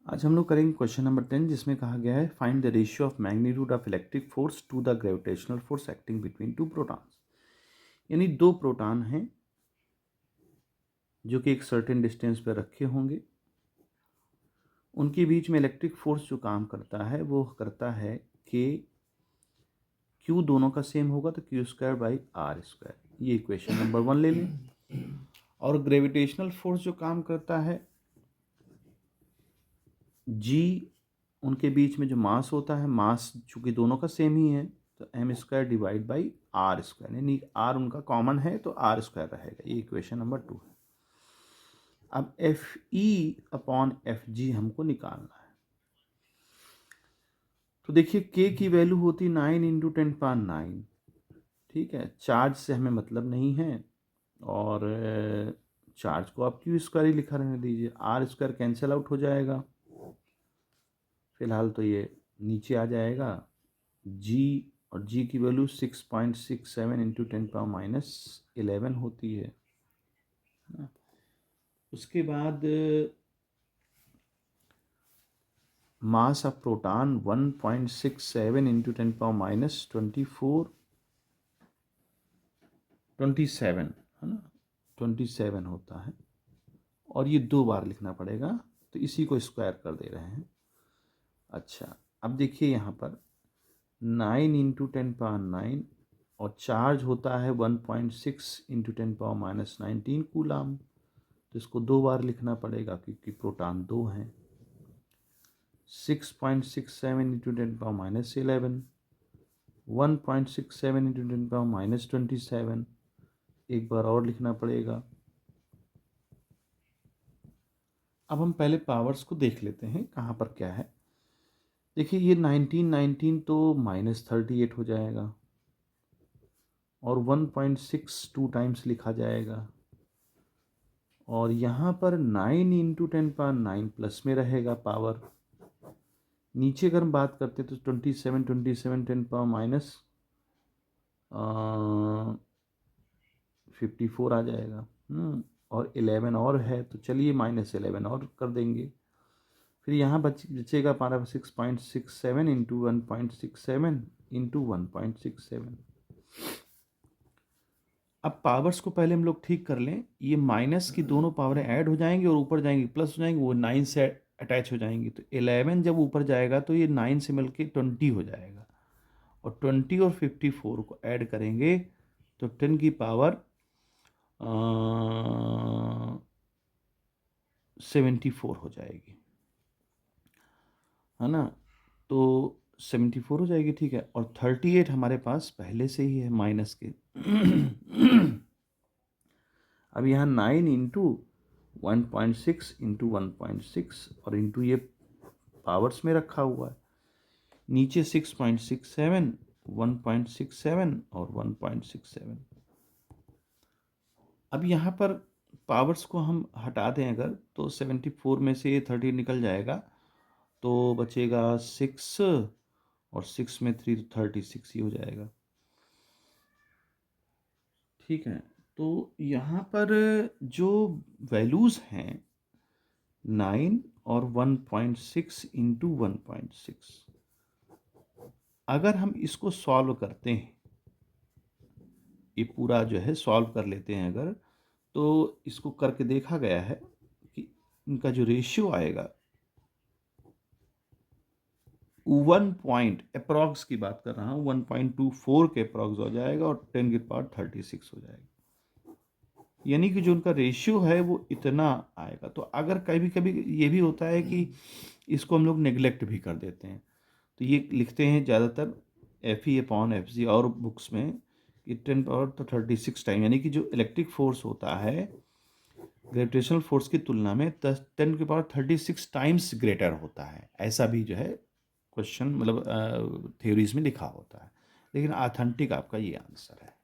आज हम लोग करेंगे क्वेश्चन नंबर 10 जिसमें कहा गया है find the ratio of magnitude of electric force to the gravitational force acting between two protons. यानी दो प्रोटॉन हैं जो कि एक सर्टेन डिस्टेंस पर रखे होंगे, उनके बीच में इलेक्ट्रिक फोर्स जो काम करता है वो करता है कि क्यू दोनों का सेम होगा तो q square by r square. ये इक्वेशन नंबर 1 ले लें। और ग्रेविटेशनल फोर्स जो काम करता है जी, उनके बीच में जो मास होता है, मास चूंकि दोनों का सेम ही है तो m square divide by r square, यानी आर उनका कॉमन है तो आर स्क्वायर रहेगा। ये इक्वेशन नंबर 2 है। अब F E upon F G हमको निकालना है। तो देखिए के की वैल्यू होती 9 इंटू 10⁹। ठीक है, चार्ज से हमें मतलब नहीं है और चार्ज को आप क्यू स्क्वायर ही लिखा रहने दीजिए, आर स्क्वायर कैंसिल आउट हो जाएगा। फिलहाल तो ये नीचे आ जाएगा जी, और जी की वैल्यू 6.67 इंटू 10⁻11 होती है। उसके बाद मास ऑफ प्रोटॉन 1.67 इंटू 10⁻27 है ना, 27 होता है। और ये 2 बार लिखना पड़ेगा तो इसी को स्क्वायर कर दे रहे हैं। अच्छा, अब देखिए यहाँ पर 9 इंटू 10⁻9 और चार्ज होता है 1.6 इंटू 10⁻19 कूलाम, तो इसको 2 बार लिखना पड़ेगा क्योंकि प्रोटॉन 2 हैं। 6.67 इंटू 10⁻11, 1.67 इंटू 10⁻27, एक बार और लिखना पड़ेगा। अब हम पहले पावर्स को देख लेते हैं कहाँ पर क्या है। देखिए ये 19 तो -38 हो जाएगा और 1.62 टाइम्स लिखा जाएगा। और यहाँ पर 9 इंटू 10⁻9 प्लस में रहेगा पावर। नीचे अगर हम बात करते तो 27 10⁻54 आ जाएगा। और 11 और है तो चलिए -11 और कर देंगे। फिर यहाँ बचेगा हमारा 6.67 इंटू 1.67 इंटू 1.67। अब पावर्स को पहले हम लोग ठीक कर लें। ये माइनस की दोनों पावरें ऐड हो जाएंगी और ऊपर जाएंगी, प्लस हो जाएंगी, वो 9 से अटैच हो जाएंगी। तो 11 जब ऊपर जाएगा तो ये 9 से मिलके 20 हो जाएगा और 20 और 54 को ऐड करेंगे तो 10 की पावर 74 हो जाएगी, है ना। तो 74 हो जाएगी, ठीक है। और 38 हमारे पास पहले से ही है माइनस के। अब यहाँ 9 इंटू 1.6 इंटू 1.6 और इंटू ये पावर्स में रखा हुआ है। नीचे 6.67, 1.67 और 1.67। अब यहाँ पर पावर्स को हम हटा दें अगर तो 74 में से ये 30 निकल जाएगा तो बचेगा 6 और 6 में 3 तो 36 ही हो जाएगा। ठीक है, तो यहाँ पर जो वैल्यूज़ हैं 9 और 1.6 इंटू 1.6, अगर हम इसको सॉल्व करते हैं, ये पूरा जो है सॉल्व कर लेते हैं अगर, तो इसको करके देखा गया है कि इनका जो रेशियो आएगा 1 पॉइंट अप्रॉक्स की बात कर रहा हूँ, 1.24 के अप्रॉक्स हो जाएगा और 10 की पावर 36 हो जाएगा। यानी कि जो उनका रेशियो है वो इतना आएगा। तो अगर कभी कभी ये भी होता है कि इसको हम लोग नेग्लेक्ट भी कर देते हैं, तो ये लिखते हैं ज़्यादातर FE अपॉन FG और बुक्स में कि 10 पावर तो 36 टाइम, यानी कि जो इलेक्ट्रिक फोर्स होता है ग्रेविटेशनल फोर्स की तुलना में 10 की पावर 36 टाइम्स ग्रेटर होता है। ऐसा भी जो है क्वेश्चन मतलब थ्योरीज में लिखा होता है, लेकिन ऑथेंटिक आपका ये आंसर है।